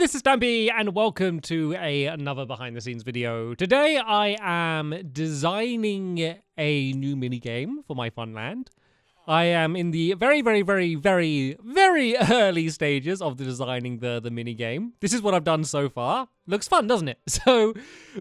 this is Stampy, and welcome to another behind-the-scenes video. Today, I am designing a new minigame for my Funland. I am in the very early stages of designing the minigame. This is what I've done so far. Looks fun, doesn't it? So,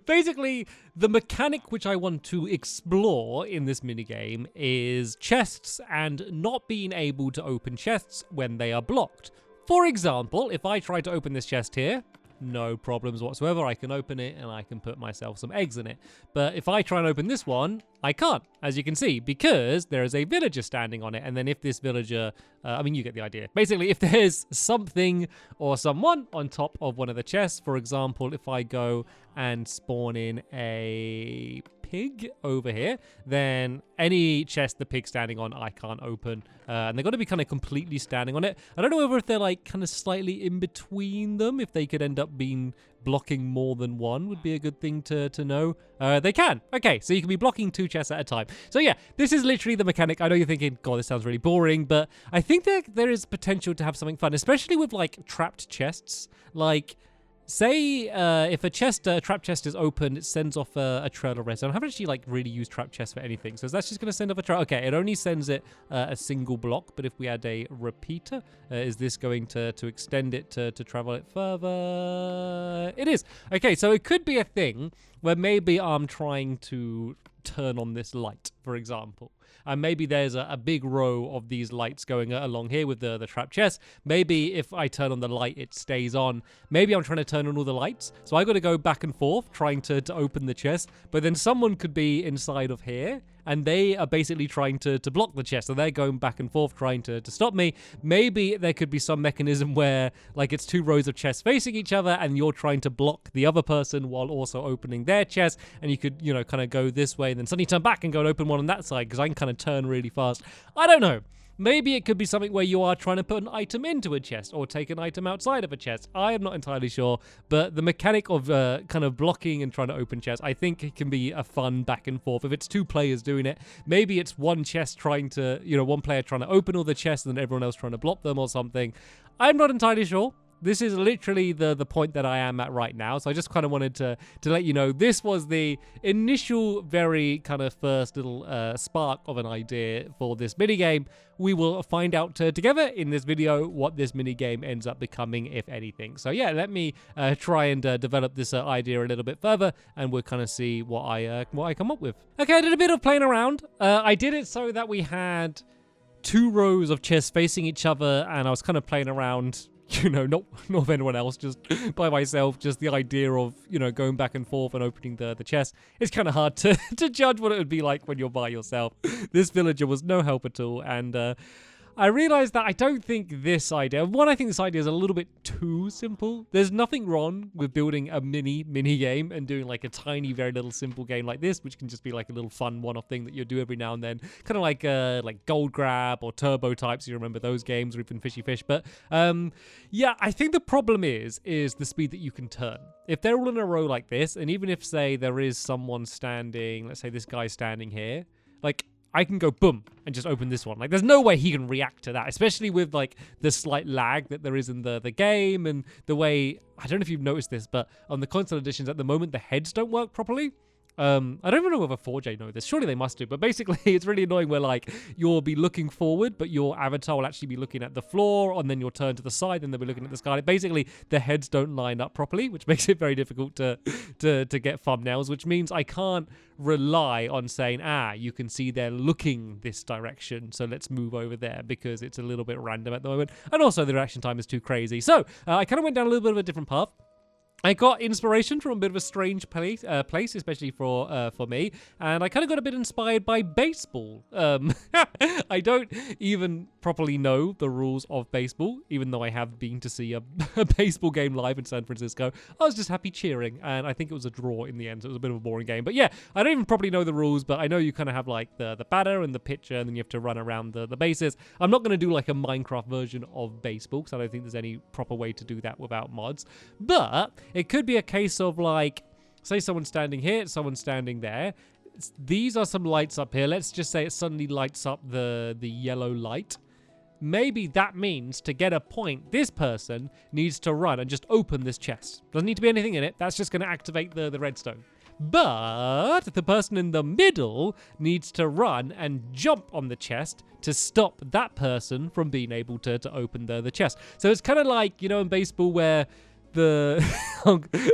basically, the mechanic which I want to explore in this minigame is chests and not being able to open chests when they are blocked. For example, if I try to open this chest here, no problems whatsoever. I can open it and I can put myself some eggs in it. But if I try and open this one, I can't, as you can see, because there is a villager standing on it. And then if this villager, I mean, you get the idea. Basically, if there's something or someone on top of one of the chests, for example, if I go and spawn in a pig over here, then any chest the pig's standing on, I can't open. And they're going to be kind of completely standing on it. I don't know whether if they're like kind of slightly in between them, if they could end up being blocking more than one would be a good thing to know. They can. Okay, so you can be blocking two chests at a time. So yeah, this is literally the mechanic. I know you're thinking, God, this sounds really boring, but I think that there is potential to have something fun, especially with like trapped chests. Like, say if a trap chest is open, it sends off a trail of redstone. I haven't actually like really used trap chests for anything, so that's just going to send off a trail. Okay, it only sends it a single block, but if we add a repeater, is this going to extend it to travel it further? It is. Okay, so it could be a thing where maybe I'm trying to turn on this light, for example. And maybe there's a big row of these lights going along here with the trap chest. Maybe if I turn on the light, it stays on. Maybe I'm trying to turn on all the lights. So I got to go back and forth trying to open the chest. But then someone could be inside of here, and they are basically trying to block the chest. So they're going back and forth trying to stop me. Maybe there could be some mechanism where like it's two rows of chests facing each other and you're trying to block the other person while also opening their chest. And you could, you know, kind of go this way and then suddenly turn back and go and open one on that side because I can kind of turn really fast. I don't know. Maybe it could be something where you are trying to put an item into a chest or take an item outside of a chest. I am not entirely sure, but the mechanic of kind of blocking and trying to open chests, I think it can be a fun back and forth. If it's two players doing it, maybe it's one chest trying to, you know, one player trying to open all the chests and then everyone else trying to block them or something. I'm not entirely sure. This is literally the point that I am at right now. So I just kind of wanted to let you know this was the initial, very kind of first little spark of an idea for this minigame. We will find out together in this video what this minigame ends up becoming, if anything. So yeah, let me try and develop this idea a little bit further, and we'll kind of see what I come up with. Okay, I did a bit of playing around. I did it so that we had two rows of chests facing each other, and I was kind of playing around, you know, not with anyone else, just by myself. Just the idea of, you know, going back and forth and opening the chest. It's kind of hard to judge what it would be like when you're by yourself. This villager was no help at all, and I realized that I don't think this idea... One, I think this idea is a little bit too simple. There's nothing wrong with building a mini game and doing like a tiny, very little simple game like this, which can just be like a little fun one-off thing that you do every now and then. Kind of like Gold Grab or Turbo Types. You remember those games, or even Fishy Fish. But yeah, I think the problem is the speed that you can turn. If they're all in a row like this, and even if, say, there is someone standing, let's say this guy's standing here, like, I can go boom and just open this one. Like, there's no way he can react to that, especially with like the slight lag that there is in the game, and the way, I don't know if you've noticed this, but on the console editions at the moment, the heads don't work properly. I don't even know whether 4J know this. Surely they must do. But basically, it's really annoying where, like, you'll be looking forward, but your avatar will actually be looking at the floor, and then you'll turn to the side, and they'll be looking at the sky. Basically, the heads don't line up properly, which makes it very difficult to get thumbnails, which means I can't rely on saying, you can see they're looking this direction, so let's move over there, because it's a little bit random at the moment. And also, the reaction time is too crazy. So, I kind of went down a little bit of a different path. I got inspiration from a bit of a strange place, especially for me, and I kind of got a bit inspired by baseball. I don't even properly know the rules of baseball, even though I have been to see a baseball game live in San Francisco. I was just happy cheering, and I think it was a draw in the end, so it was a bit of a boring game. But yeah, I don't even properly know the rules, but I know you kind of have like the batter and the pitcher, and then you have to run around the bases. I'm not going to do like a Minecraft version of baseball, because I don't think there's any proper way to do that without mods. But it could be a case of, like, say someone's standing here, someone's standing there. These are some lights up here. Let's just say it suddenly lights up the yellow light. maybe that means to get a point, this person needs to run and just open this chest. Doesn't need to be anything in it. That's just going to activate the redstone. But the person in the middle needs to run and jump on the chest to stop that person from being able to open the chest. So it's kind of like, you know, in baseball where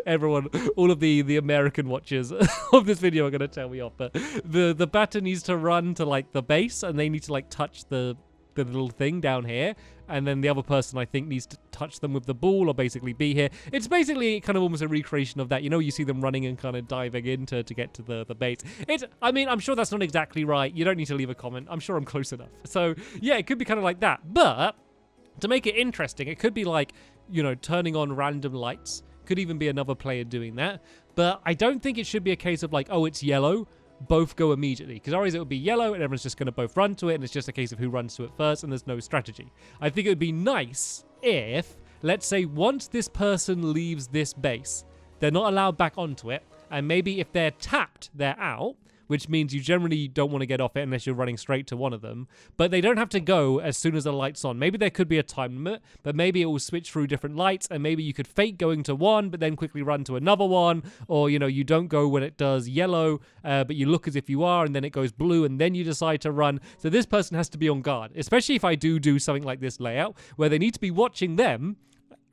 everyone, all of the American watchers of this video are going to tell me off, but the batter needs to run to like the base and they need to like touch the little thing down here, and then the other person I think needs to touch them with the ball or basically be here. It's basically kind of almost a recreation of that. You know, you see them running and kind of diving in to get to the base. I mean, I'm sure that's not exactly right. You don't need to leave a comment. I'm sure I'm close enough. So yeah, it could be kind of like that. But to make it interesting, it could be like, you know, turning on random lights. Could even be another player doing that. But I don't think it should be a case of like, oh, it's yellow, both go immediately, because otherwise it would be yellow and everyone's just going to both run to it and it's just a case of who runs to it first and there's no strategy. I think it would be nice if, let's say, once this person leaves this base, they're not allowed back onto it, and maybe if they're tapped, they're out, which means you generally don't want to get off it unless you're running straight to one of them. But they don't have to go as soon as the light's on. Maybe there could be a time limit, but maybe it will switch through different lights, and maybe you could fake going to one, but then quickly run to another one. Or, you know, you don't go when it does yellow, but you look as if you are, and then it goes blue, and then you decide to run. So this person has to be on guard, especially if I do something like this layout, where they need to be watching them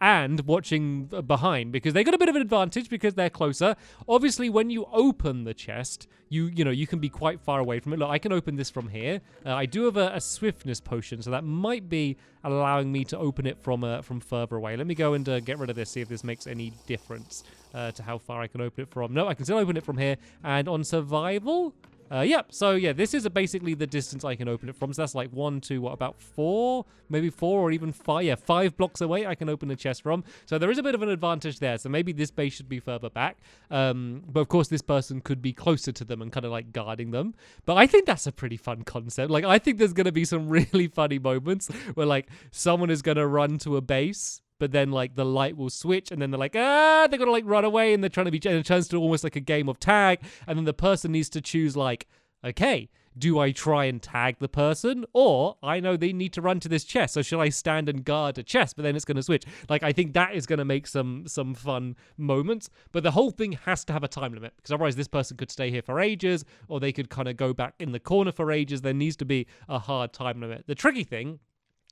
and watching behind, because they got a bit of an advantage because they're closer. Obviously, when you open the chest, you know, you can be quite far away from it. Look, I can open this from here. I do have a swiftness potion, so that might be allowing me to open it from further away. Let me go and get rid of this, see if this makes any difference to how far I can open it from. No, I can still open it from here. And on survival, yep. So yeah, this is basically the distance I can open it from. So that's like 1, 2, what, about 4, maybe 4 or even 5. Yeah, 5 blocks away I can open the chest from. So there is a bit of an advantage there. So maybe this base should be further back. But of course, this person could be closer to them and kind of like guarding them. But I think that's a pretty fun concept. Like, I think there's going to be some really funny moments where like someone is going to run to a base, but then like the light will switch and then they're like, they're gonna like run away, and they're trying to be, and it turns to almost like a game of tag, and then the person needs to choose like, okay, do I try and tag the person, or I know they need to run to this chest, so shall I stand and guard a chest? But then it's gonna switch. Like, I think that is gonna make some fun moments, but the whole thing has to have a time limit, because otherwise this person could stay here for ages, or they could kind of go back in the corner for ages. There needs to be a hard time limit. The tricky thing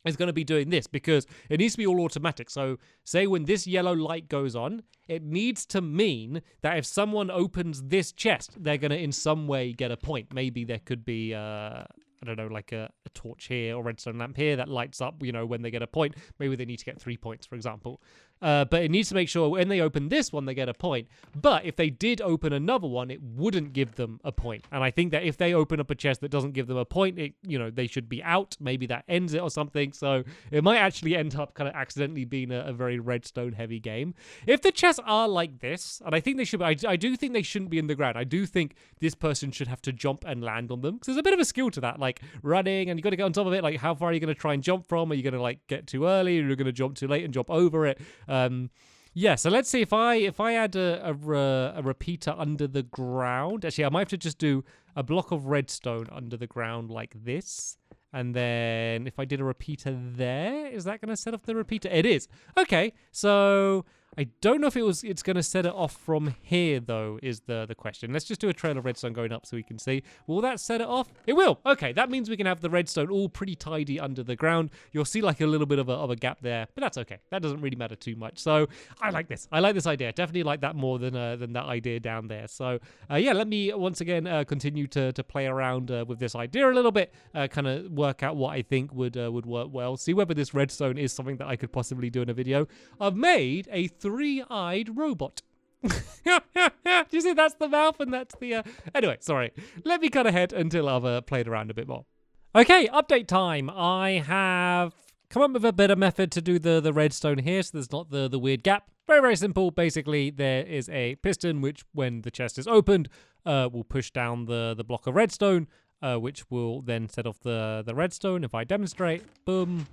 is going to be doing this, because it needs to be all automatic. So say when this yellow light goes on, it needs to mean that if someone opens this chest, they're going to in some way get a point. Maybe there could be I don't know, like a torch here or redstone lamp here that lights up, you know, when they get a point. Maybe they need to get 3 points, for example. But it needs to make sure when they open this one, they get a point. But if they did open another one, it wouldn't give them a point. And I think that if they open up a chest that doesn't give them a point, it, you know, they should be out. Maybe that ends it or something. So it might actually end up kind of accidentally being a very redstone heavy game. If the chests are like this, and I think they should be, I do think they shouldn't be in the ground. I do think this person should have to jump and land on them, because there's a bit of a skill to that, like running, and you got to get on top of it. Like, how far are you going to try and jump from? Are you going to like get too early, or you're going to jump too late and jump over it? Yeah, so let's see if I add a repeater under the ground. Actually, I might have to just do a block of redstone under the ground like this. And then if I did a repeater there, is that going to set off the repeater? It is. Okay, so I don't know if it's going to set it off from here, though, is the question. Let's just do a trail of redstone going up so we can see. Will that set it off? It will. Okay, that means we can have the redstone all pretty tidy under the ground. You'll see like a little bit of a gap there, but that's okay. That doesn't really matter too much. So I like this. I like this idea. Definitely like that more than that idea down there. So yeah, let me once again continue to play around with this idea a little bit, kind of work out what I think would work well. See whether this redstone is something that I could possibly do in a video. I've made a 3-eyed robot. Do you see? That's the mouth and that's the... Anyway, sorry. Let me cut ahead until I've played around a bit more. Okay, update time. I have come up with a better method to do the redstone here, so there's not the weird gap. Very, very simple. Basically, there is a piston which, when the chest is opened, will push down the block of redstone, which will then set off the redstone. If I demonstrate, boom.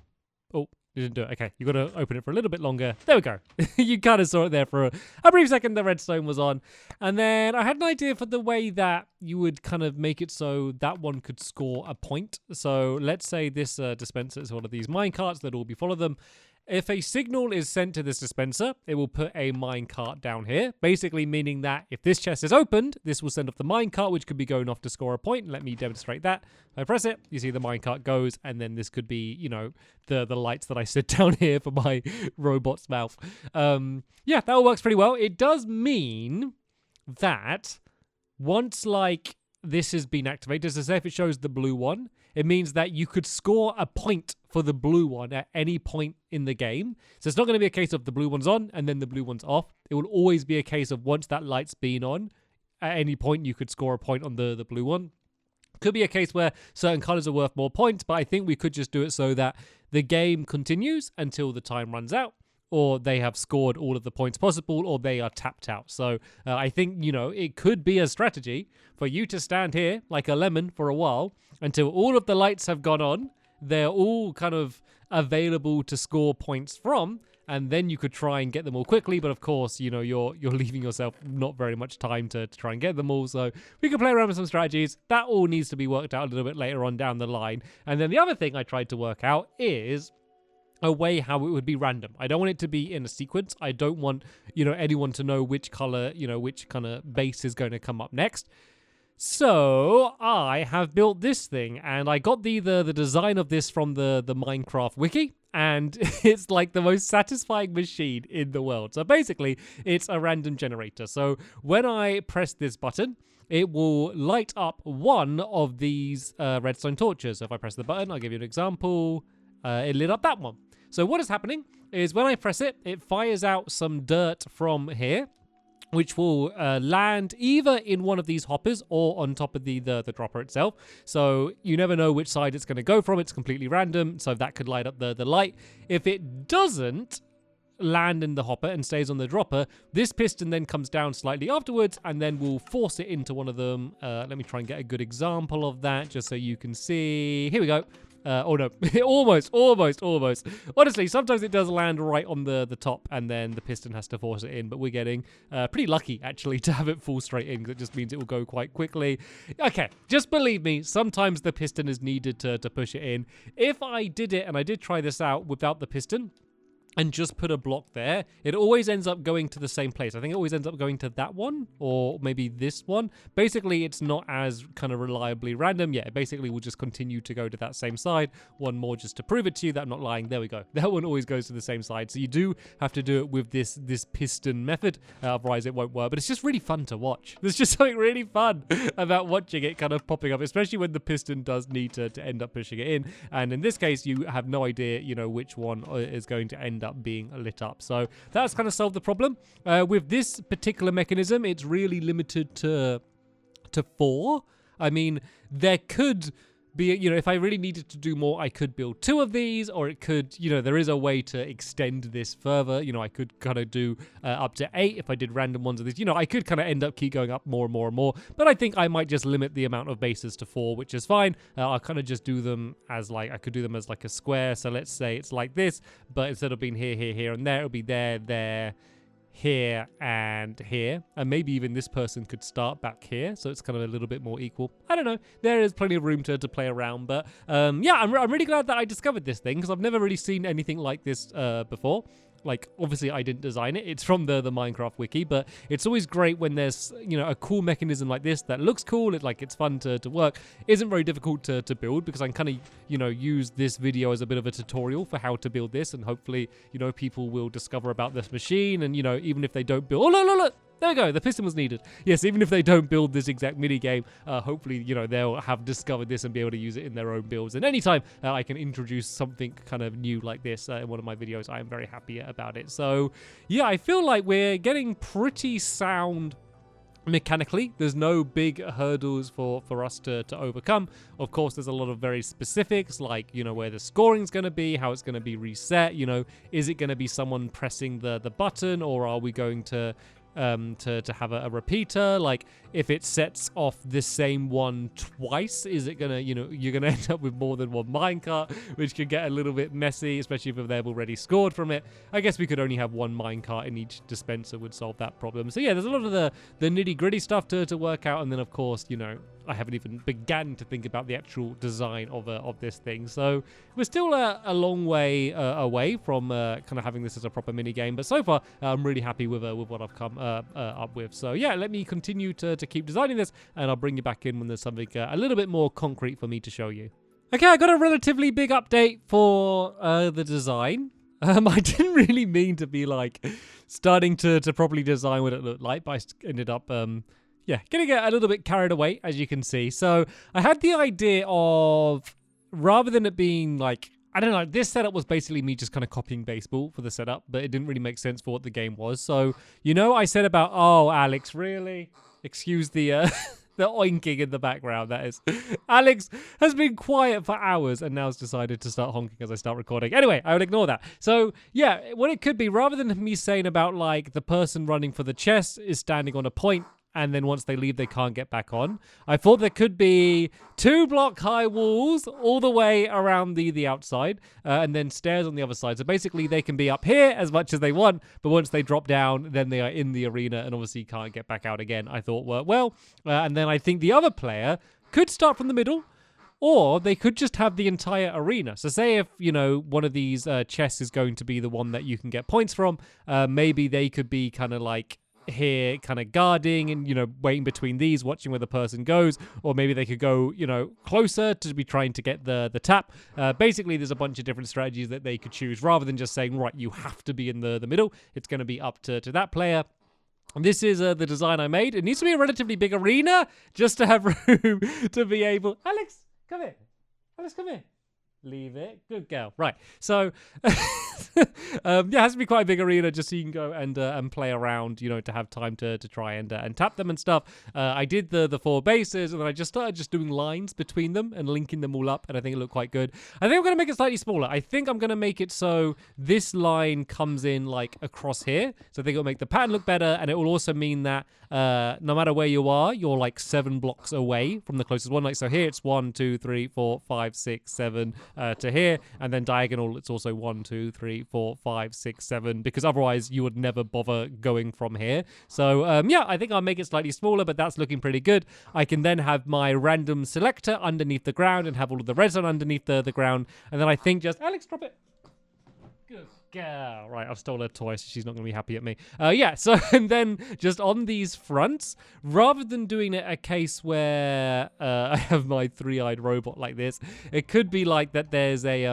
Oh, You didn't do it. Okay, you got to open it for a little bit longer. There we go. You kind of saw it there for a brief second. The redstone was on. And then I had an idea for the way that you would kind of make it so that one could score a point. So let's say this dispenser is one of these minecarts that all be follow them. If a signal is sent to this dispenser, it will put a minecart down here, basically meaning that if this chest is opened, this will send off the minecart, which could be going off to score a point. Let me demonstrate that. If I press it, you see the minecart goes, and then this could be, you know, the lights that I sit down here for my robot's mouth. Yeah, that all works pretty well. It does mean that once, like, this has been activated, so say if it shows the blue one, it means that you could score a point for the blue one at any point in the game. So it's not going to be a case of the blue one's on and then the blue one's off. It will always be a case of once that light's been on, at any point you could score a point on the blue one. Could be a case where certain colors are worth more points, but I think we could just do it so that the game continues until the time runs out, or they have scored all of the points possible, or they are tapped out. So I think, you know, it could be a strategy for you to stand here like a lemon for a while until all of the lights have gone on. They're all kind of available to score points from, and then you could try and get them all quickly. But of course, you know, you're leaving yourself not very much time to try and get them all. So we can play around with some strategies. That all needs to be worked out a little bit later on down the line. And then the other thing I tried to work out is a way how it would be random. I don't want it to be in a sequence. I don't want, you know, anyone to know which color, you know, which kind of base is going to come up next. So I have built this thing, and I got the design of this from the Minecraft wiki, and it's like the most satisfying machine in the world. So basically, it's a random generator. So when I press this button, it will light up one of these redstone torches. So if I press the button, I'll give you an example. It lit up that one. So what is happening is when I press it, it fires out some dirt from here, which will land either in one of these hoppers or on top of the dropper itself. So you never know which side it's going to go from. It's completely random. So that could light up the light. If it doesn't land in the hopper and stays on the dropper, this piston then comes down slightly afterwards and then we'll force it into one of them. Let me try and get a good example of that just so you can see. Here we go. Oh no, almost. Honestly, sometimes it does land right on the top and then the piston has to force it in, but we're getting pretty lucky actually to have it fall straight in, because it just means it will go quite quickly. Okay, just believe me, sometimes the piston is needed to push it in. If I did it, and I did try this out without the piston, and just put a block there, it always ends up going to the same place. I think it always ends up going to that one, or maybe this one. Basically, it's not as kind of reliably random. Yeah, it basically will just continue to go to that same side. One more just to prove it to you that I'm not lying. There we go. That one always goes to the same side. So you do have to do it with this piston method, otherwise it won't work. But it's just really fun to watch. There's just something really fun about watching it kind of popping up, especially when the piston does need to end up pushing it in. And in this case, you have no idea, you know, which one is going to end up being lit up. So that's kind of solved the problem. With this particular mechanism, it's really limited to 4. I mean, there could be, you know, if I really needed to do more, I could build 2 of these, or it could, you know, there is a way to extend this further. You know, I could kind of do up to 8 if I did random ones of these. You know, I could kind of end up keep going up more and more and more, but I think I might just limit the amount of bases to 4, which is fine. I'll kind of just do them as like, I could do them as like a square. So let's say it's like this, but instead of being here, here, here, and there, it'll be there, there, here, and here. And maybe even this person could start back here, so it's kind of a little bit more equal. I don't know. There is plenty of room to play around, but yeah, I'm really glad that I discovered this thing, because I've never really seen anything like this before. Like, obviously, I didn't design it. It's from the Minecraft wiki, but it's always great when there's, you know, a cool mechanism like this that looks cool. It's fun to work. Isn't very difficult to build, because I can kind of, you know, use this video as a bit of a tutorial for how to build this, and hopefully, you know, people will discover about this machine, and, you know, even if they don't build... Oh, look! There we go, the piston was needed. Yes, even if they don't build this exact mini game, hopefully, you know, they'll have discovered this and be able to use it in their own builds. And anytime I can introduce something kind of new like this in one of my videos, I am very happy about it. So, yeah, I feel like we're getting pretty sound mechanically. There's no big hurdles for us to overcome. Of course, there's a lot of very specifics, like, you know, where the scoring's going to be, how it's going to be reset. You know, is it going to be someone pressing the button, or are we going to to have a repeater. Like, if it sets off the same one twice, is it gonna, you're gonna end up with more than one minecart, which could get a little bit messy, especially if they've already scored from it. I guess we could only have one minecart in each dispenser would solve that problem. So yeah, there's a lot of the nitty gritty stuff to work out, and then of course, I haven't even began to think about the actual design of this thing. So we're still a long way away from kind of having this as a proper mini game, but so far I'm really happy with what I've come up with. So yeah, let me continue to keep designing this, and I'll bring you back in when there's something a little bit more concrete for me to show you. Okay, I got a relatively big update for the design. I didn't really mean to be like starting to properly design what it looked like, but I ended up getting a little bit carried away, as you can see. So I had the idea of, rather than it being like, I don't know, this setup was basically me just kind of copying baseball for the setup, but it didn't really make sense for what the game was. So, I said about, oh, Alex, really? Excuse the the oinking in the background, that is. Alex has been quiet for hours and now has decided to start honking as I start recording. Anyway, I would ignore that. So, yeah, what it could be, rather than me saying about, like, the person running for the chest is standing on a point, and then once they leave, they can't get back on, I thought there could be 2 block high walls all the way around the outside, and then stairs on the other side. So basically, they can be up here as much as they want, but once they drop down, then they are in the arena and obviously can't get back out again. I thought worked well. And then I think the other player could start from the middle, or they could just have the entire arena. So say if, one of these chests is going to be the one that you can get points from, maybe they could be kind of like here kind of guarding and waiting between these, watching where the person goes, or maybe they could go closer to be trying to get the tap. Basically, there's a bunch of different strategies that they could choose, rather than just saying, right, you have to be in the middle. It's going to be up to that player. This is the design I made. It needs to be a relatively big arena just to have room to be able... Alex, come here. Alex, come here. Leave it. Good girl. Right. So, it has to be quite a big arena just so you can go and play around, to have time to try and tap them and stuff. I did the 4 bases, and then I just started just doing lines between them and linking them all up, and I think it looked quite good. I think I'm going to make it slightly smaller. I think I'm going to make it so this line comes in like across here. So I think it'll make the pattern look better, and it will also mean that no matter where you are, you're like 7 blocks away from the closest one. Like, so here it's 1, 2, 3, 4, 5, 6, 7 to here, and then diagonal it's also 1, 2, 3, 4, 5, 6, 7, because otherwise you would never bother going from here. So I think I'll make it slightly smaller, but that's looking pretty good. I can then have my random selector underneath the ground and have all of the redstone underneath the ground, and then I think just... Alex, drop it. Good girl. Right, I've stolen her toy, so she's not going to be happy at me. So, and then just on these fronts, rather than doing it a case where I have my 3-eyed robot like this, it could be like that there's a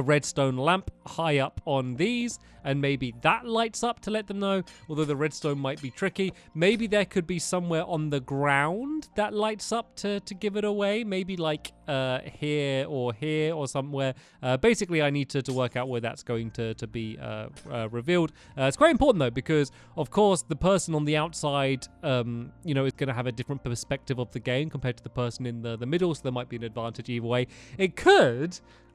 redstone lamp high up on these, and maybe that lights up to let them know, although the redstone might be tricky. Maybe there could be somewhere on the ground that lights up to give it away, maybe like here or somewhere. Basically, I need to work out where that's going to be revealed. It's quite important though, because of course the person on the outside is going to have a different perspective of the game compared to the person in the middle, so there might be an advantage either way.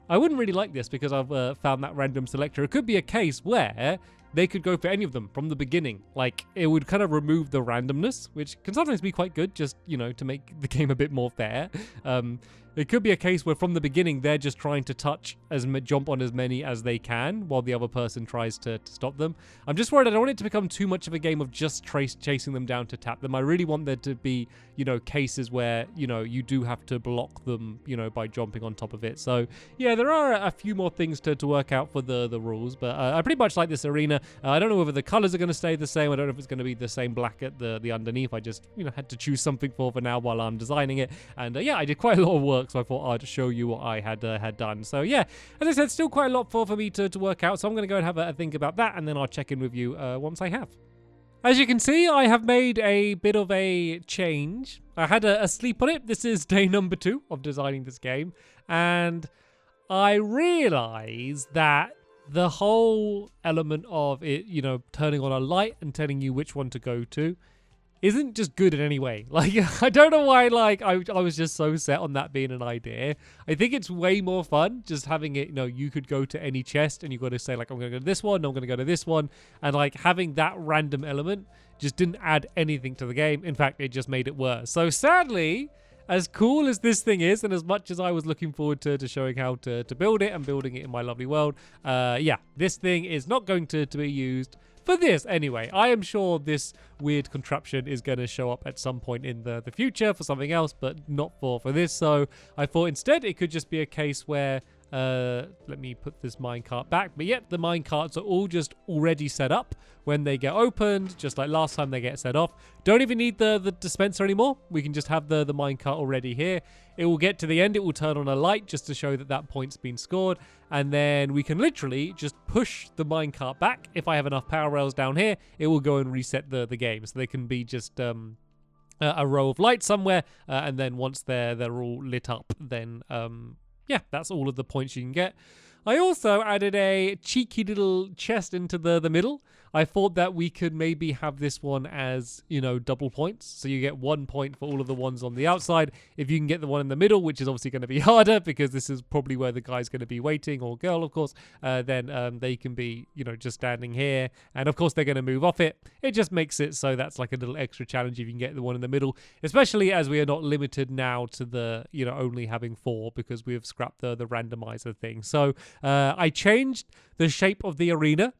I wouldn't really like this because I've found that random selector. It could be a case where they could go for any of them from the beginning. Like, it would kind of remove the randomness, which can sometimes be quite good, just, to make the game a bit more fair. It could be a case where from the beginning they're just trying to jump on as many as they can while the other person tries to stop them. I'm just worried I don't want it to become too much of a game of just chasing them down to tap them. I really want there to be, cases where, you do have to block them, by jumping on top of it. So, yeah, there are a few more things to work out for the rules, but I pretty much like this arena. I don't know whether the colors are going to stay the same. I don't know if it's going to be the same black at the underneath. I just, had to choose something for now while I'm designing it. And, I did quite a lot of work, so I thought I'd show you what I had done. So, yeah, as I said, still quite a lot for me to work out. So I'm going to go and have a think about that, and then I'll check in with you once I have. As you can see, I have made a bit of a change. I had a sleep on it. This is day number 2 of designing this game. And I realized that the whole element of it, turning on a light and telling you which one to go to isn't just good in any way. Like, I don't know why, like, I was just so set on that being an idea. I think it's way more fun just having it, you know, you could go to any chest and you got to say, like, I'm going to go to this one, I'm going to go to this one. And, like, having that random element just didn't add anything to the game. In fact, it just made it worse. So, sadly, as cool as this thing is, and as much as I was looking forward to showing how to build it and building it in my lovely world, yeah, this thing is not going to be used for this anyway. I am sure this weird contraption is going to show up at some point in the future for something else, but not for this. So I thought instead it could just be a case where, let me put this minecart back. But yep, the minecarts are all just already set up when they get opened, just like last time they get set off. Don't even need the dispenser anymore. We can just have the minecart already here. It will get to the end. It will turn on a light just to show that that point's been scored. And then we can literally just push the minecart back. If I have enough power rails down here, it will go and reset the game. So they can be just a row of lights somewhere. And then once they're all lit up, then yeah, that's all of the points you can get. I also added a cheeky little chest into the middle. I thought that we could maybe have this one as, you know, double points. So you get 1 point for all of the ones on the outside. If you can get the one in the middle, which is obviously going to be harder because this is probably where the guy's going to be waiting, or girl, of course, then they can be, you know, just standing here. And of course, they're going to move off it. It just makes it so that's like a little extra challenge if you can get the one in the middle, especially as we are not limited now to the, you know, only having 4 because we have scrapped the randomizer thing. So I changed the shape of the arena.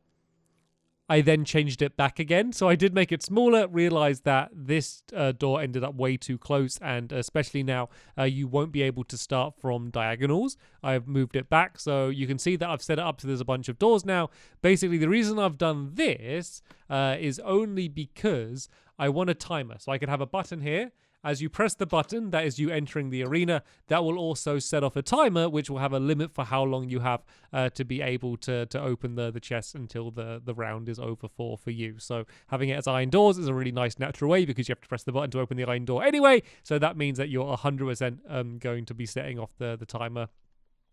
I then changed it back again. So I did make it smaller, realized that this door ended up way too close, and especially now you won't be able to start from diagonals. I've moved it back so you can see that I've set it up so there's a bunch of doors now. Basically, the reason I've done this is only because I want a timer. So I could have a button here. As you press the button, that is you entering the arena, that will also set off a timer, which will have a limit for how long you have to be able to open the chest until the round is over for you. So having it as iron doors is a really nice natural way because you have to press the button to open the iron door anyway. So that means that you're 100% going to be setting off the timer.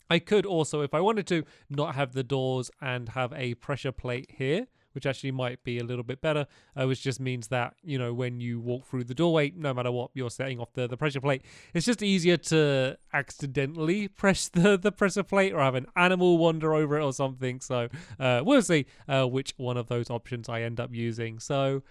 I could also, if I wanted to, not have the doors and have a pressure plate here, which actually might be a little bit better, which just means that, you know, when you walk through the doorway, no matter what, you're setting off the pressure plate. It's just easier to accidentally press the pressure plate or have an animal wander over it or something. So we'll see which one of those options I end up using. So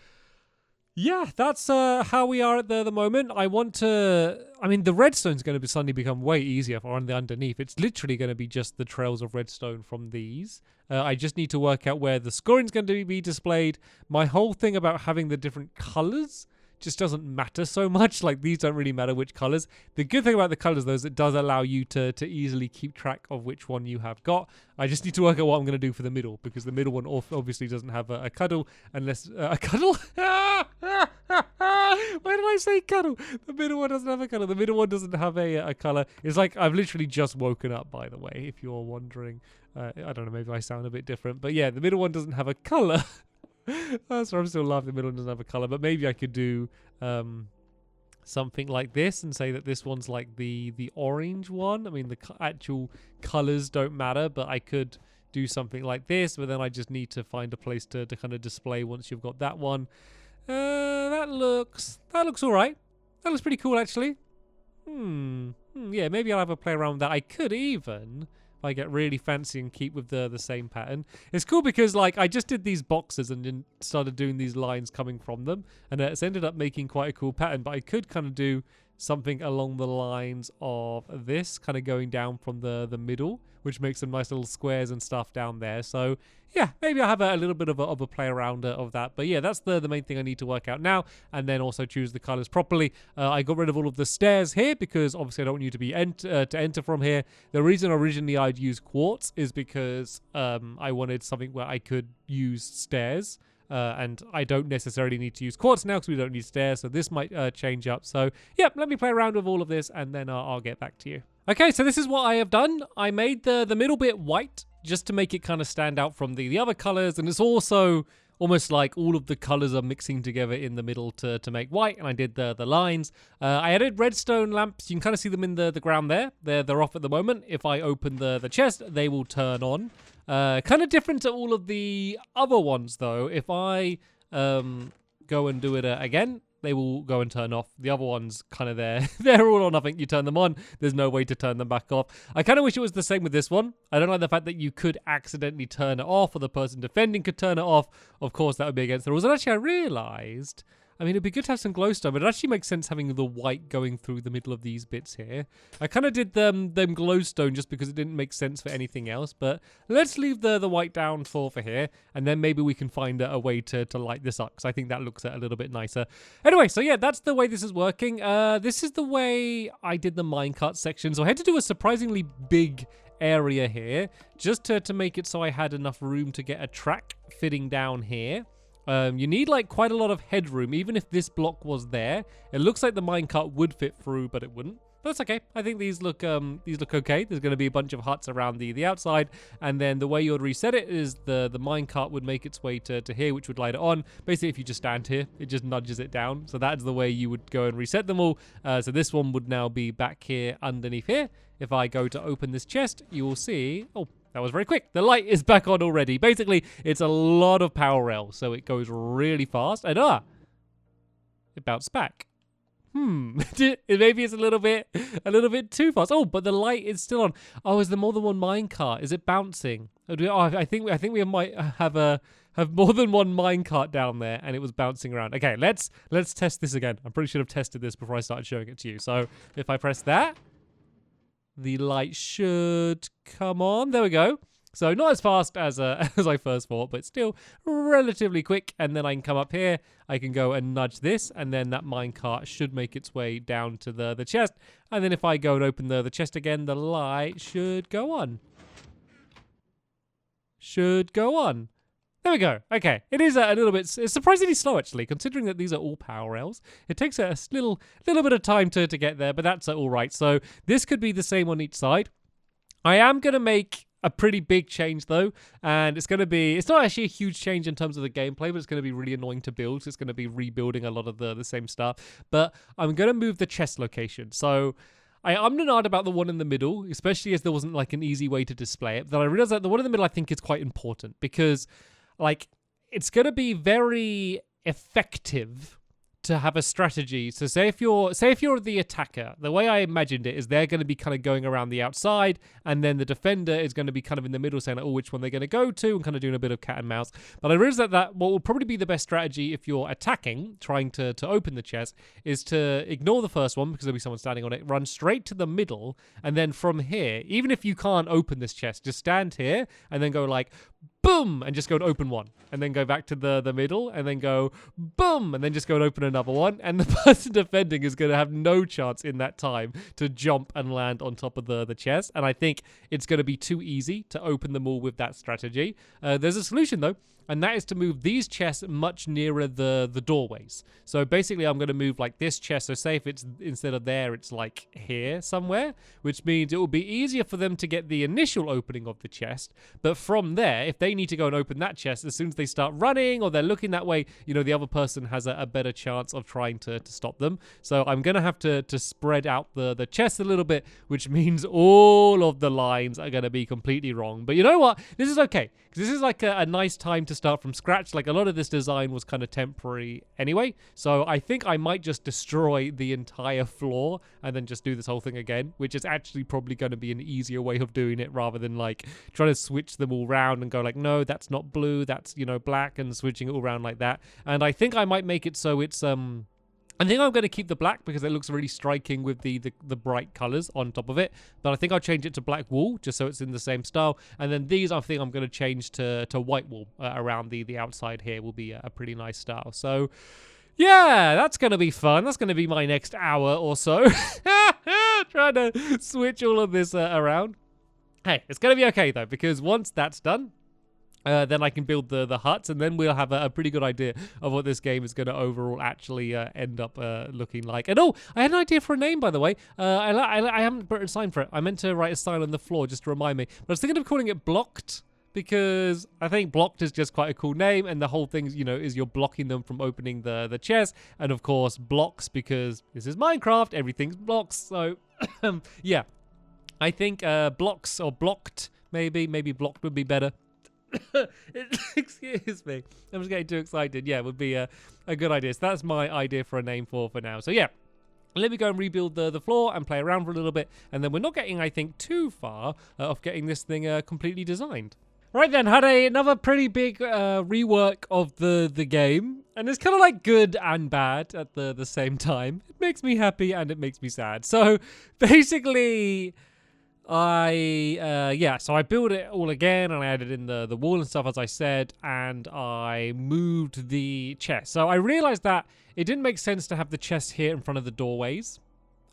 yeah, that's how we are at the moment. I mean, the redstone's going to suddenly become way easier on the underneath. It's literally going to be just the trails of redstone from these. I just need to work out where the scoring's going to be displayed. My whole thing about having the different colors just doesn't matter so much. Like, these don't really matter which colors. The good thing about the colors, though, is it does allow you to easily keep track of which one you have got. I just need to work out what I'm going to do for the middle, because the middle one obviously doesn't have a cuddle unless a cuddle. Why did I say cuddle? The middle one doesn't have a cuddle. The middle one doesn't have a color. It's like I've literally just woken up, by the way, if you're wondering. I don't know, maybe I sound a bit different, but yeah, the middle one doesn't have a color. So I'm still laughing. The middle one doesn't have a color, but maybe I could do something like this and say that this one's like the orange one. I mean, the actual colors don't matter, but I could do something like this, but then I just need to find a place to kind of display once you've got that one. That looks all right. That looks pretty cool, actually. Yeah, maybe I'll have a play around with that. I could even, if I get really fancy and keep with the same pattern. It's cool because, like, I just did these boxes and then started doing these lines coming from them, and it's ended up making quite a cool pattern. But I could kind of do something along the lines of this, kind of going down from the middle, which makes some nice little squares and stuff down there. So yeah, maybe I'll have a little bit of a play around of that. But yeah, that's the main thing I need to work out now, and then also choose the colors properly. I got rid of all of the stairs here because obviously I don't want you to be to enter from here. The reason originally I'd use quartz is because I wanted something where I could use stairs. And I don't necessarily need to use quartz now because we don't need stairs, so this might change up. So yeah, let me play around with all of this and then I'll get back to you. Okay, so this is what I have done. I made the middle bit white just to make it kind of stand out from the other colors, and it's also almost like all of the colors are mixing together in the middle to make white, and I did the lines. I added redstone lamps. You can kind of see them in the ground there. They're off at the moment. If I open the chest, they will turn on. Kind of different to all of the other ones, though. If I go and do it again, they will go and turn off. The other ones kind of there. They're all or nothing. You turn them on, there's no way to turn them back off. I kind of wish it was the same with this one. I don't like the fact that you could accidentally turn it off or the person defending could turn it off. Of course, that would be against the rules. And actually, I realized, I mean, it'd be good to have some glowstone, but it actually makes sense having the white going through the middle of these bits here. I kind of did them glowstone just because it didn't make sense for anything else, but let's leave the white down for here, and then maybe we can find a way to light this up, because I think that looks a little bit nicer. Anyway, so yeah, that's the way this is working. This is the way I did the minecart section, so I had to do a surprisingly big area here, just to make it so I had enough room to get a track fitting down here. You need like quite a lot of headroom, even if this block was there. It looks like the minecart would fit through, but it wouldn't. But that's okay. I think these look okay. There's going to be a bunch of huts around the outside, and then the way you would reset it is the minecart would make its way to here, which would light it on. Basically, if you just stand here, it just nudges it down. So that's the way you would go and reset them all. So this one would now be back here underneath here. If I go to open this chest, you will see, oh, that was very quick. The light is back on already. Basically, it's a lot of power rail, so it goes really fast. And it bounced back. Maybe it's a little bit too fast. Oh, but the light is still on. Oh, is there more than one minecart? Is it bouncing? Oh, I think we might have more than one minecart down there, and it was bouncing around. Okay, let's test this again. I'm pretty sure I've tested this before I started showing it to you. So if I press that, the light should come on. There we go. So not as fast as as I first thought, but still relatively quick. And then I can come up here. I can go and nudge this, and then that minecart should make its way down to the chest. And then if I go and open the chest again, the light should go on. There we go. Okay, it is a little bit, it's surprisingly slow actually, considering that these are all power rails. It takes a little bit of time to get there, but that's all right. So this could be the same on each side. I am going to make a pretty big change though, and it's not actually a huge change in terms of the gameplay, but it's going to be really annoying to build. So it's going to be rebuilding a lot of the same stuff, but I'm going to move the chest location. So I'm not about the one in the middle, especially as there wasn't like an easy way to display it. But I realized that the one in the middle I think is quite important, because like it's going to be very effective to have a strategy. So say if you're the attacker, the way I imagined it is they're going to be kind of going around the outside, and then the defender is going to be kind of in the middle saying, oh, which one they're going to go to, and kind of doing a bit of cat and mouse. But I realized that what will probably be the best strategy if you're attacking, trying to open the chest, is to ignore the first one because there'll be someone standing on it, run straight to the middle, and then from here, even if you can't open this chest, just stand here and then go like boom, and just go and open one, and then go back to the middle, and then go boom, and then just go and open another one, and the person defending is going to have no chance in that time to jump and land on top of the chest. And I think it's going to be too easy to open them all with that strategy. There's a solution though, and that is to move these chests much nearer the doorways. So basically I'm going to move like this chest. So say if it's instead of there, it's like here somewhere, which means it will be easier for them to get the initial opening of the chest. But from there, if they need to go and open that chest, as soon as they start running or they're looking that way, you know, the other person has a better chance of trying to stop them. So I'm going to have to spread out the chest a little bit, which means all of the lines are going to be completely wrong. But you know what? This is okay, because this is like a nice time to start from scratch. Like a lot of this design was kind of temporary anyway, so I think I might just destroy the entire floor and then just do this whole thing again, which is actually probably going to be an easier way of doing it rather than like trying to switch them all around and go like, no, that's not blue, that's, you know, black, and switching it all around like that. And I think I might make it so it's I think I'm going to keep the black because it looks really striking with the bright colors on top of it. But I think I'll change it to black wool just so it's in the same style. And then these I think I'm going to change to white wool around the outside here will be a pretty nice style. So yeah, that's going to be fun. That's going to be my next hour or so. Trying to switch all of this around. Hey, it's going to be okay though, because once that's done, then I can build the huts, and then we'll have a pretty good idea of what this game is going to overall actually end up looking like. And oh, I had an idea for a name, by the way. I haven't written a sign for it. I meant to write a sign on the floor just to remind me. But I was thinking of calling it Blocked, because I think Blocked is just quite a cool name, and the whole thing, you know, is you're blocking them from opening the chest. And of course, blocks, because this is Minecraft, everything's blocks. So yeah, I think blocks or Blocked, maybe Blocked would be better. Excuse me. I'm just getting too excited. Yeah, it would be a good idea. So that's my idea for a name for now. So yeah. Let me go and rebuild the floor and play around for a little bit. And then we're not getting, I think, too far off getting this thing completely designed. Right then, had another pretty big rework of the game. And it's kind of like good and bad at the same time. It makes me happy and it makes me sad. So basically, so I built it all again and I added in the wall and stuff, as I said, and I moved the chest. So I realized that it didn't make sense to have the chest here in front of the doorways.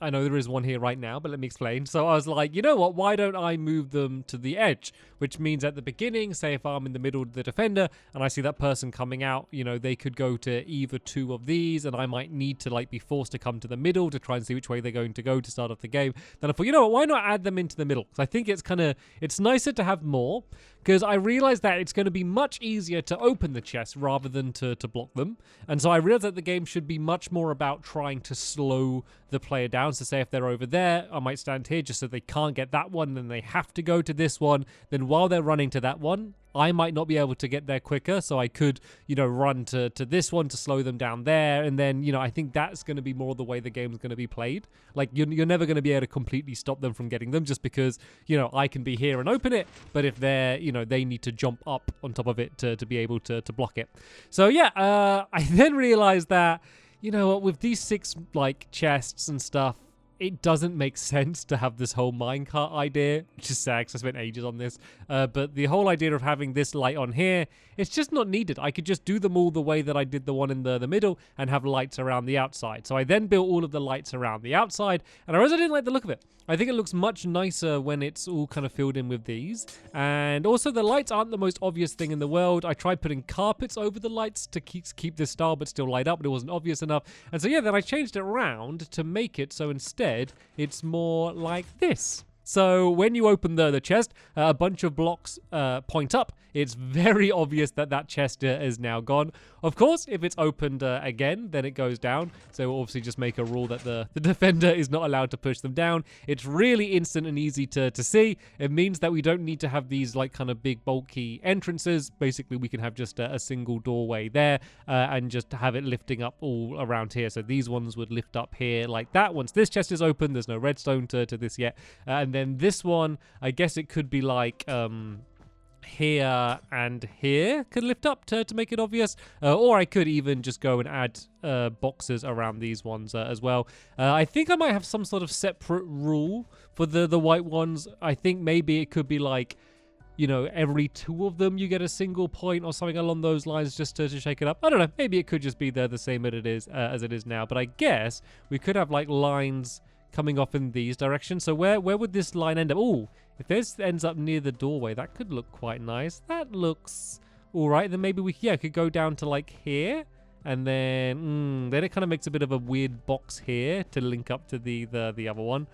I know there is one here right now, but let me explain. So I was like, you know what? Why don't I move them to the edge? Which means at the beginning, say if I'm in the middle of the defender and I see that person coming out, you know, they could go to either two of these and I might need to like be forced to come to the middle to try and see which way they're going to go to start off the game. Then I thought, you know what? Why not add them into the middle? Because I think it's nicer to have more, because I realized that it's going to be much easier to open the chests rather than to block them. And so I realized that the game should be much more about trying to slow the player down. So say if they're over there, I might stand here just so they can't get that one, then they have to go to this one. Then while they're running to that one, I might not be able to get there quicker, so I could, you know, run to this one to slow them down there. And then, you know, I think that's going to be more the way the game's going to be played. Like, you're never going to be able to completely stop them from getting them just because, you know, I can be here and open it. But if they're, you know, they need to jump up on top of it to be able to block it. So, yeah, I then realized that, you know what, with these 6, like, chests and stuff, it doesn't make sense to have this whole minecart idea, which is sad because I spent ages on this. But the whole idea of having this light on here, it's just not needed. I could just do them all the way that I did the one in the middle and have lights around the outside. So I then built all of the lights around the outside, and I realized I didn't like the look of it. I think it looks much nicer when it's all kind of filled in with these. And also the lights aren't the most obvious thing in the world. I tried putting carpets over the lights to keep this style but still light up, but it wasn't obvious enough. And so yeah, then I changed it around to make it so instead it's more like this. So when you open the chest, a bunch of blocks point up. It's very obvious that that chest is now gone. Of course, if it's opened again, then it goes down. So we'll obviously just make a rule that the defender is not allowed to push them down. It's really instant and easy to see. It means that we don't need to have these like kind of big bulky entrances. Basically, we can have just a single doorway there and just have it lifting up all around here. So these ones would lift up here like that. Once this chest is open, there's no redstone to this yet. And then this one, I guess it could be like here and here could lift up to make it obvious, or I could even just go and add boxes around these ones as well. I think I might have some sort of separate rule for the white ones. I think maybe it could be like, you know, every 2 of them you get a single point or something along those lines, just to shake it up. I don't know, maybe it could just be the same as it is now, but I guess we could have like lines coming off in these directions. So where would this line end up? Oh, if this ends up near the doorway, that could look quite nice. That looks all right. Then maybe we could go down to like here, and then it kind of makes a bit of a weird box here to link up to the other one.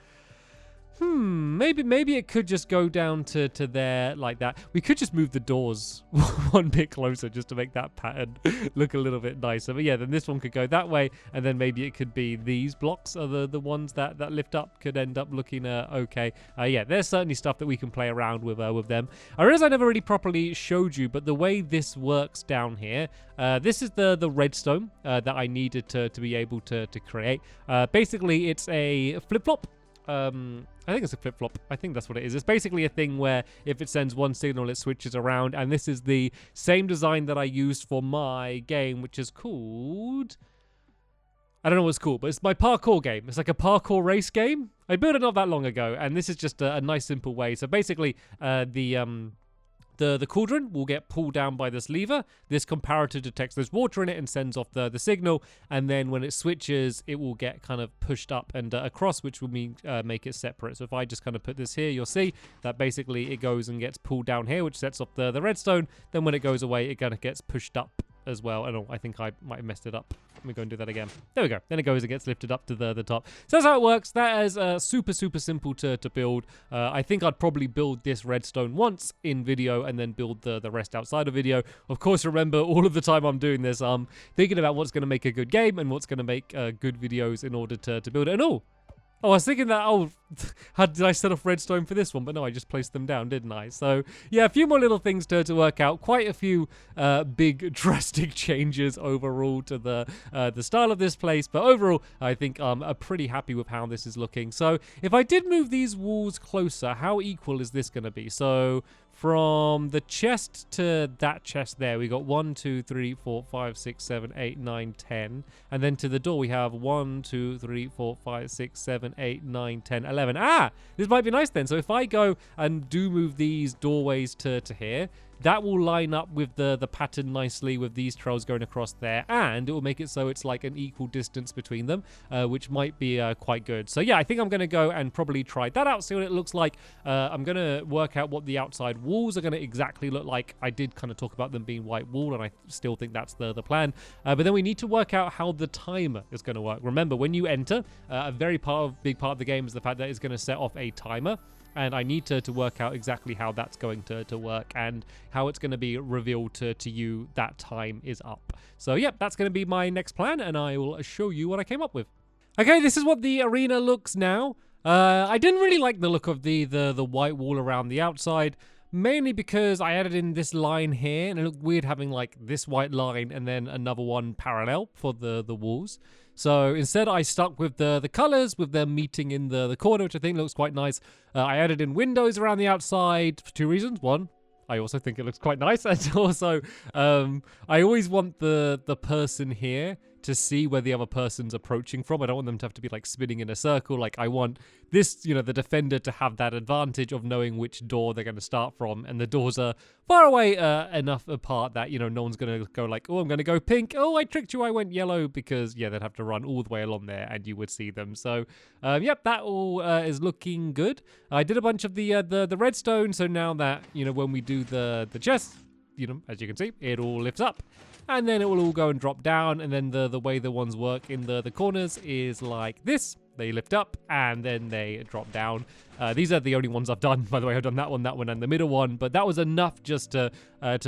Maybe it could just go down to there like that. We could just move the doors one bit closer just to make that pattern look a little bit nicer. But yeah, then this one could go that way, and then maybe it could be these blocks are the ones that lift up, could end up looking okay. Yeah, there's certainly stuff that we can play around with them. I realize I never really properly showed you, but the way this works down here, this is the redstone that I needed to be able to create. Basically, it's a flip-flop. I think it's a flip-flop. I think that's what it is. It's basically a thing where if it sends one signal, it switches around. And this is the same design that I used for my game, which is called... I don't know what it's called, but it's my parkour game. It's like a parkour race game. I built it not that long ago, and this is just a nice, simple way. So basically, the cauldron will get pulled down by this lever. This comparator detects there's water in it and sends off the signal. And then when it switches, it will get kind of pushed up and across, which will mean make it separate. So if I just kind of put this here, you'll see that basically it goes and gets pulled down here, which sets off the redstone. Then when it goes away, it kind of gets pushed up as well. And I think I might have messed it up. Let me go and do that again. There we go. Then it goes and gets lifted up to the top. So that's how it works. That is super simple to build. I think I'd probably build this redstone once in video and then build the rest outside of video. Of course, remember, all of the time I'm doing this, I'm thinking about what's going to make a good game and what's going to make good videos in order to build it. And Oh, I was thinking that, oh, how did I set off redstone for this one? But no, I just placed them down, didn't I? So, yeah, a few more little things to work out. Quite a few big, drastic changes overall to the style of this place. But overall, I think I'm pretty happy with how this is looking. So, if I did move these walls closer, how equal is this going to be? So, from the chest to that chest there, we got 1, 2, 3, 4, 5, 6, 7, 8, 9, 10. And then to the door, we have 1, 2, 3, 4, 5, 6, 7, 8, 9, 10, 11. Ah, this might be nice then. So if I go and do move these doorways to here, that will line up with the pattern nicely with these trails going across there, and it will make it so it's like an equal distance between them, which might be quite good. So yeah, I think I'm going to go and probably try that out, see what it looks like. I'm going to work out what the outside walls are going to exactly look like. I did kind of talk about them being white wall, and I still think that's the plan. But then we need to work out how the timer is going to work. Remember, when you enter, a very big part of the game is the fact that it's going to set off a timer. And I need to work out exactly how that's going to work and how it's going to be revealed to you that time is up. So, yep, that's going to be my next plan, and I will show you what I came up with. Okay, this is what the arena looks now. I didn't really like the look of the white wall around the outside, mainly because I added in this line here, and it looked weird having like this white line and then another one parallel for the walls. So instead, I stuck with the colors, with them meeting in the corner, which I think looks quite nice. I added in windows around the outside for two reasons. One, I also think it looks quite nice. And also, I always want the person here to see where the other person's approaching from. I don't want them to have to be like spinning in a circle. Like I want this, the defender to have that advantage of knowing which door they're going to start from. And the doors are far away enough apart that, no one's going to go like, oh, I'm going to go pink. Oh, I tricked you. I went yellow, because yeah, they'd have to run all the way along there and you would see them. So, yep, that all is looking good. I did a bunch of the redstone. So now that, when we do the chest, as you can see, it all lifts up. And then it will all go and drop down. And then the way the ones work in the corners is like this. They lift up and then they drop down. These are the only ones I've done. By the way, I've done that one, and the middle one. But that was enough just to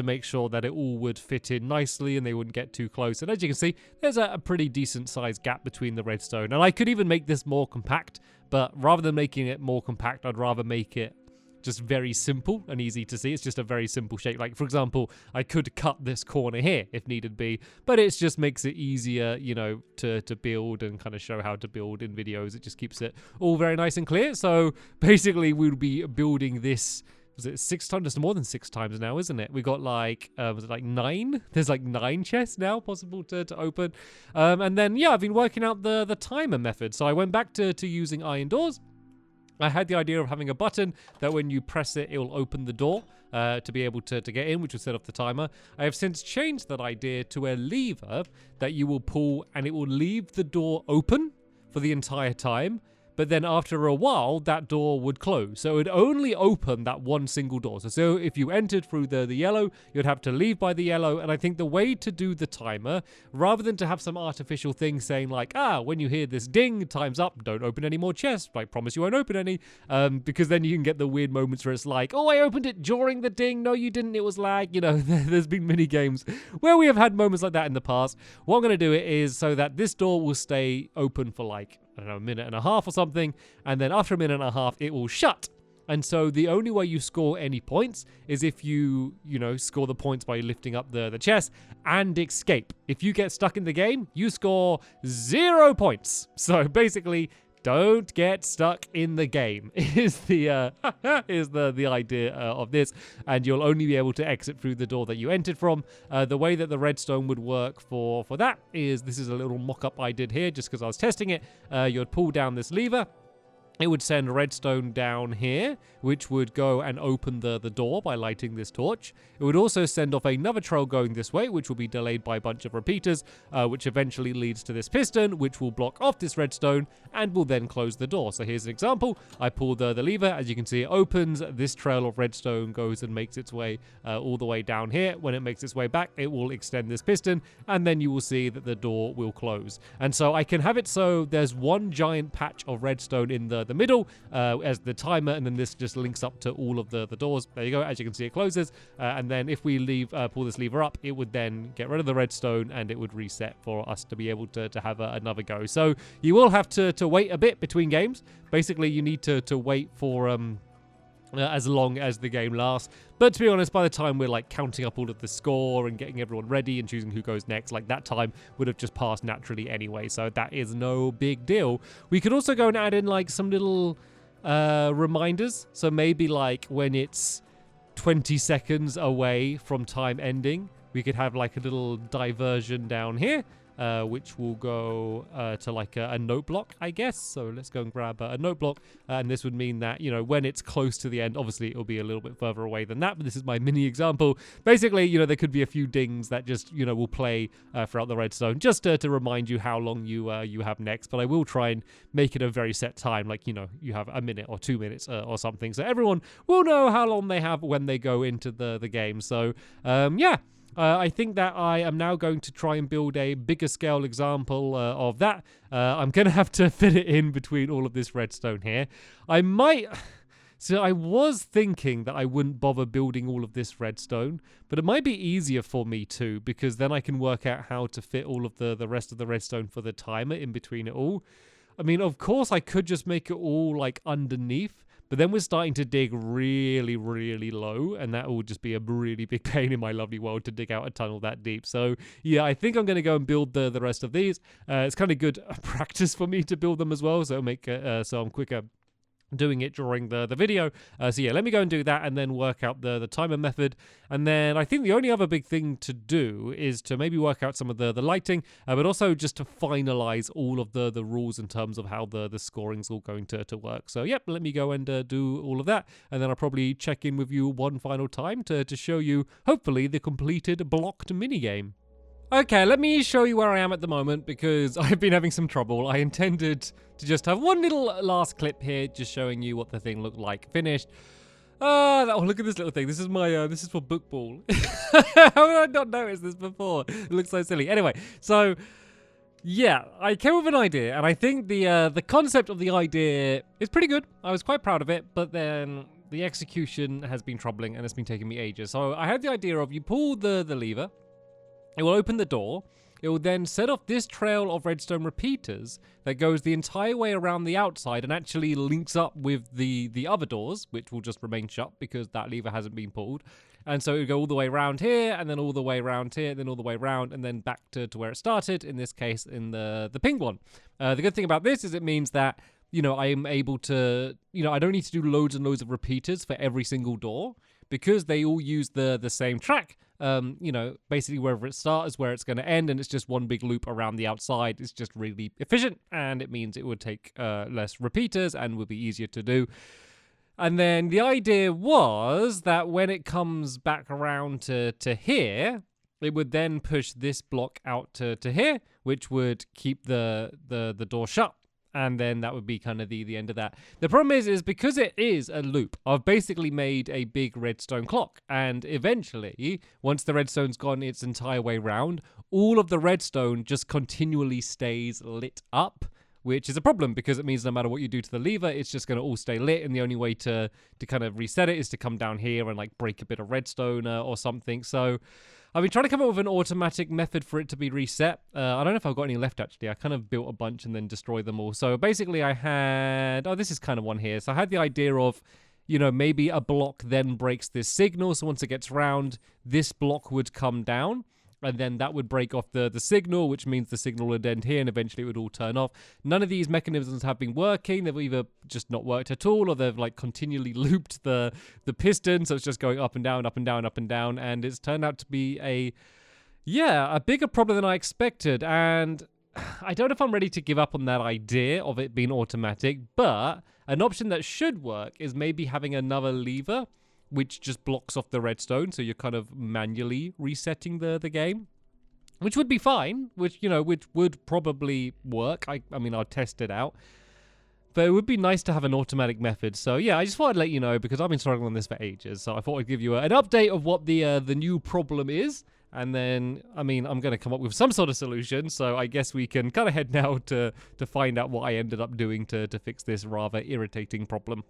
make sure that it all would fit in nicely and they wouldn't get too close. And as you can see, there's a pretty decent sized gap between the redstone. And I could even make this more compact. But rather than making it more compact, I'd rather make it just very simple and easy to see. It's just a very simple shape. Like, for example, I could cut this corner here if needed be, but it just makes it easier, to build and kind of show how to build in videos. It just keeps it all very nice and clear. So basically, we'll be building this. Was it 6 times? Just more than 6 times now, isn't it? We got like, was it like 9? There's like 9 chests now possible to open. And then, yeah, I've been working out the timer method. So I went back to using iron doors. I had the idea of having a button that when you press it, it will open the door to be able to get in, which will set off the timer. I have since changed that idea to a lever that you will pull and it will leave the door open for the entire time. But then after a while, that door would close. So it would only open that one single door. So if you entered through the yellow, you'd have to leave by the yellow. And I think the way to do the timer, rather than to have some artificial thing saying like, when you hear this ding, time's up, don't open any more chests. I promise you won't open any. Because then you can get the weird moments where it's like, oh, I opened it during the ding. No, you didn't. It was lag. There's been many games where we have had moments like that in the past. What I'm going to do it is so that this door will stay open for like, I don't know, a minute and a half or something, and then after a minute and a half, it will shut. And so the only way you score any points is if you score the points by lifting up the chest and escape. If you get stuck in the game, you score 0 points. So basically, don't get stuck in the game is the idea of this, and you'll only be able to exit through the door that you entered from. The way that the redstone would work for that is, this is a little mock-up I did here just because I was testing it. You'd pull down this lever. It would send redstone down here, which would go and open the door by lighting this torch. It would also send off another trail going this way, which will be delayed by a bunch of repeaters, which eventually leads to this piston, which will block off this redstone and will then close the door. So here's an example. I pull the lever. As you can see, it opens. This trail of redstone goes and makes its way all the way down here. When it makes its way back, it will extend this piston, and then you will see that the door will close. And so I can have it so there's one giant patch of redstone in the the middle as the timer, and then this just links up to all of the doors. There you go. As you can see, it closes, and then if we pull this lever up, it would then get rid of the redstone, and it would reset for us to be able to have another go. So you will have to wait a bit between games. Basically, you need to wait for as long as the game lasts. But to be honest, by the time we're like counting up all of the score and getting everyone ready and choosing who goes next, like that time would have just passed naturally anyway, so that is no big deal. We could also go and add in like some little reminders, so maybe like when it's 20 seconds away from time ending, we could have like a little diversion down here, which will go to like a note block, I guess. So let's go and grab a note block, and this would mean that, you know, when it's close to the end, obviously it'll be a little bit further away than that, but this is my mini example. Basically, you know, there could be a few dings that just, you know, will play throughout the redstone, just to remind you how long you have next. But I will try and make it a very set time, like, you know, you have a minute or 2 minutes or something, so everyone will know how long they have when they go into the game. So yeah. I think that I am now going to try and build a bigger scale example of that. I'm going to have to fit it in between all of this redstone here. I might... So I was thinking that I wouldn't bother building all of this redstone, but it might be easier for me too, because then I can work out how to fit all of the rest of the redstone for the timer in between it all. I mean, of course, I could just make it all like underneath, but then we're starting to dig really, really low, and that will just be a really big pain in my lovely world to dig out a tunnel that deep. So yeah, I think I'm going to go and build the rest of these. It's kind of good practice for me to build them as well, so it'll make so I'm quicker doing it during the video. So yeah, let me go and do that and then work out the timer method. And then I think the only other big thing to do is to maybe work out some of the lighting, but also just to finalize all of the rules in terms of how the scoring's all going to work. So yep, let me go and do all of that, and then I'll probably check in with you one final time to show you, hopefully, the completed blocked minigame. Okay, let me show you where I am at the moment, because I've been having some trouble. I intended to just have one little last clip here, just showing you what the thing looked like finished. Oh, look at this little thing. This is my, this is for book ball. How did I not notice this before? It looks so silly. Anyway, so yeah, I came up with an idea, and I think the concept of the idea is pretty good. I was quite proud of it, but then the execution has been troubling, and it's been taking me ages. So I had the idea of, you pull the lever, it will open the door. It will then set off this trail of redstone repeaters that goes the entire way around the outside and actually links up with the other doors, which will just remain shut because that lever hasn't been pulled. And so it will go all the way around here, and then all the way around here, then all the way around, and then back to where it started, in this case, in the pink one. The good thing about this is it means that, you know, I am able to, you know, I don't need to do loads and loads of repeaters for every single door, because they all use the same track. You know, basically wherever it starts is where it's going to end, and it's just one big loop around the outside. It's just really efficient, and it means it would take less repeaters and would be easier to do. And then the idea was that when it comes back around to here, it would then push this block out to here, which would keep the door shut. And then that would be kind of the end of that. The problem is because it is a loop, I've basically made a big redstone clock. And eventually, once the redstone's gone its entire way round, all of the redstone just continually stays lit up, which is a problem, because it means no matter what you do to the lever, it's just going to all stay lit. And the only way to kind of reset it is to come down here and like break a bit of redstone or something. So I've been trying to come up with an automatic method for it to be reset. I don't know if I've got any left, actually. I kind of built a bunch and then destroyed them all. So basically I had... Oh, this is kind of one here. So I had the idea of, you know, maybe a block then breaks this signal. So once it gets round, this block would come down, and then that would break off the signal, which means the signal would end here, and eventually it would all turn off. None of these mechanisms have been working. They've either just not worked at all, or they've like continually looped the piston, so it's just going up and down, up and down, up and down, and it's turned out to be a bigger problem than I expected. And I don't know if I'm ready to give up on that idea of it being automatic, but an option that should work is maybe having another lever which just blocks off the redstone, so you're kind of manually resetting the game, which would be fine, which would probably work. I mean, I'll test it out, but it would be nice to have an automatic method. So yeah, I just thought I'd let you know, because I've been struggling on this for ages, so I thought I'd give you an update of what the new problem is, And then, I mean, I'm going to come up with some sort of solution. So I guess we can kind of head now to find out what I ended up doing to fix this rather irritating problem.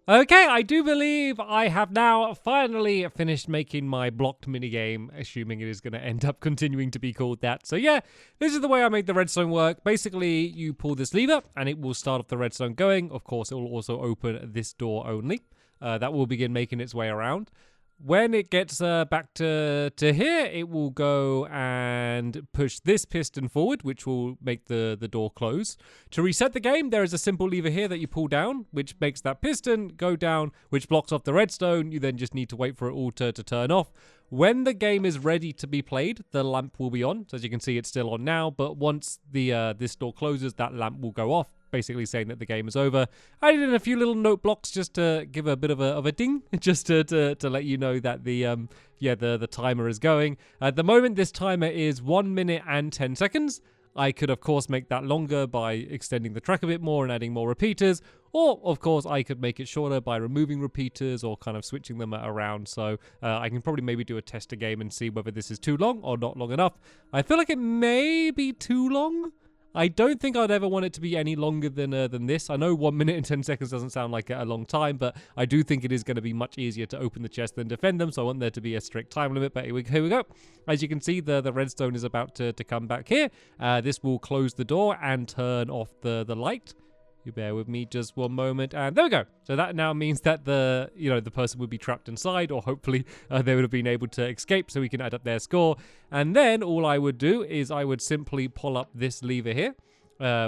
Okay, I do believe I have now finally finished making my blocked minigame, assuming it is going to end up continuing to be called that. So yeah, this is the way I made the redstone work. Basically, you pull this lever and it will start off the redstone going. Of course, it will also open this door only. That will begin making its way around. When it gets back to here, it will go and push this piston forward, which will make the door close. To reset the game, there is a simple lever here that you pull down, which makes that piston go down, which blocks off the redstone. You then just need to wait for it all to turn off. When the game is ready to be played, the lamp will be on. So as you can see, it's still on now, but once this door closes, that lamp will go off, basically saying that the game is over. I did in a few little note blocks just to give a bit of a ding, just to let you know that the timer is going. At the moment, this timer is 1 minute and 10 seconds. I could, of course, make that longer by extending the track a bit more and adding more repeaters. Or, of course, I could make it shorter by removing repeaters or kind of switching them around. So I can probably maybe do a tester game and see whether this is too long or not long enough. I feel like it may be too long. I don't think I'd ever want it to be any longer than this. I know 1 minute and 10 seconds doesn't sound like a long time, but I do think it is going to be much easier to open the chest than defend them, so I want there to be a strict time limit, but here we go. As you can see, the redstone is about to come back here. This will close the door and turn off the light. You bear with me just one moment, and there we go. So that now means that the person would be trapped inside, or hopefully they would have been able to escape, so we can add up their score. And then all I would do is I would simply pull up this lever here,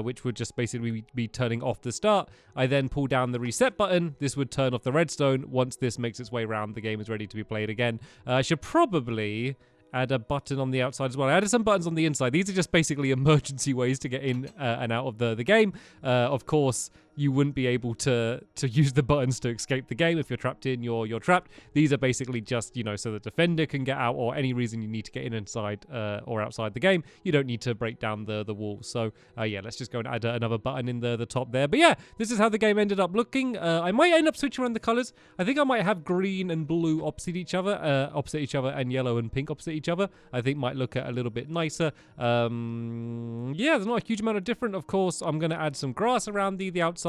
which would just basically be turning off the start. I then pull down the reset button. This would turn off the redstone. Once this makes its way around, the game is ready to be played again. I should probably add a button on the outside as well. I added some buttons on the inside. These are just basically emergency ways to get in and out of the game. Of course, you wouldn't be able to use the buttons to escape the game. If you're trapped in, you're trapped. These are basically just, so the defender can get out, or any reason you need to get in inside or outside the game. You don't need to break down the wall. So yeah, let's just go and add another button in the top there. But yeah, this is how the game ended up looking. I might end up switching around the colors. I think I might have green and blue opposite each other, and yellow and pink opposite each other. I think might look a little bit nicer. Yeah, there's not a huge amount of different. Of course, I'm going to add some grass around the outside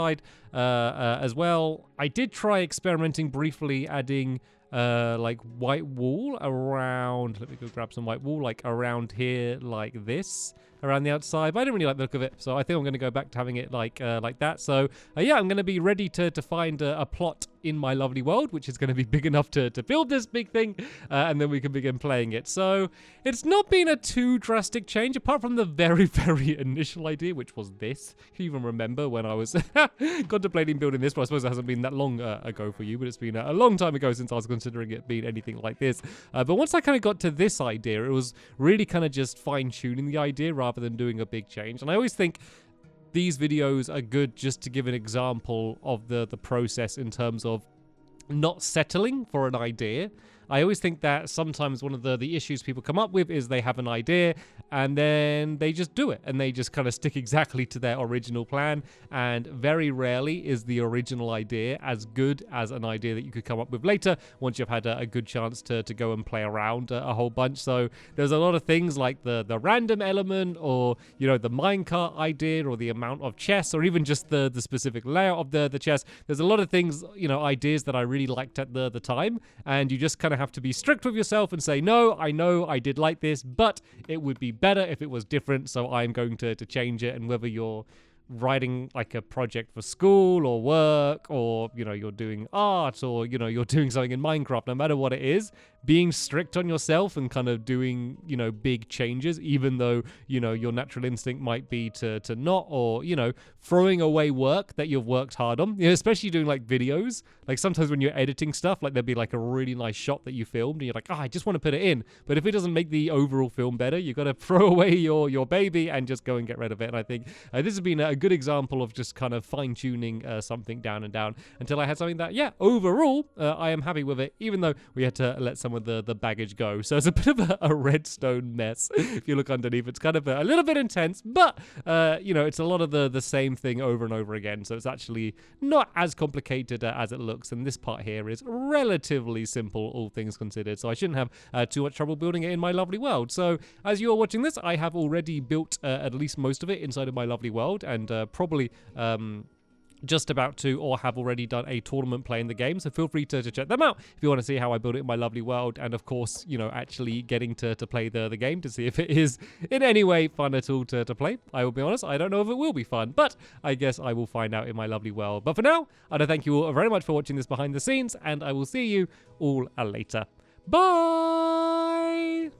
as well. I did try experimenting briefly, adding like white wool around. Let me go grab some white wool, like around here, like this, around the outside. But I didn't really like the look of it, so I think I'm going to go back to having it like that. So yeah, I'm going to be ready to find a plot in my lovely world, which is going to be big enough to build this big thing, and then we can begin playing it. So it's not been a too drastic change, apart from the very, very initial idea, which was this. Can you even remember when I was contemplating building this? Well, I suppose it hasn't been that long ago for you, but it's been a long time ago since I was considering it being anything like this. But once I kind of got to this idea, it was really kind of just fine-tuning the idea rather than doing a big change. And I always think these videos are good just to give an example of the process in terms of not settling for an idea. I always think that sometimes one of the issues people come up with is they have an idea and then they just do it, and they just kind of stick exactly to their original plan, and very rarely is the original idea as good as an idea that you could come up with later once you've had a good chance to go and play around a whole bunch. So there's a lot of things like the random element, or the minecart idea, or the amount of chests, or even just the specific layout of the chest. There's a lot of things, ideas that I really liked at the time, and you just kind of have to be strict with yourself and say, no, I know I did like this, but it would be better if it was different, so I'm going to change it. And whether you're writing like a project for school or work, or you're doing art, or you're doing something in Minecraft, no matter what it is, being strict on yourself and kind of doing big changes, even though your natural instinct might be to not, or throwing away work that you've worked hard on, especially doing like videos. Like sometimes when you're editing stuff, like there'll be like a really nice shot that you filmed and you're like, I just want to put it in, but if it doesn't make the overall film better, you've got to throw away your baby and just go and get rid of it. And I think this has been a good example of just kind of fine-tuning something down and down until I had something that, yeah, overall, I am happy with it, even though we had to let some of the baggage go. So it's a bit of a redstone mess. If you look underneath, it's kind of a little bit intense, but, you know, it's a lot of the same thing over and over again. So it's actually not as complicated as it looks. And this part here is relatively simple, all things considered. So I shouldn't have too much trouble building it in my lovely world. So as you are watching this, I have already built at least most of it inside of my lovely world, and probably just about to or have already done a tournament playing the game, so feel free to check them out if you want to see how I build it in my lovely world, and of course, you know, actually getting to play the game to see if it is in any way fun at all to play. I will be honest, I don't know if it will be fun, but I guess I will find out in my lovely world. But for now, I want to thank you all very much for watching this behind the scenes, and I will see you all later. Bye!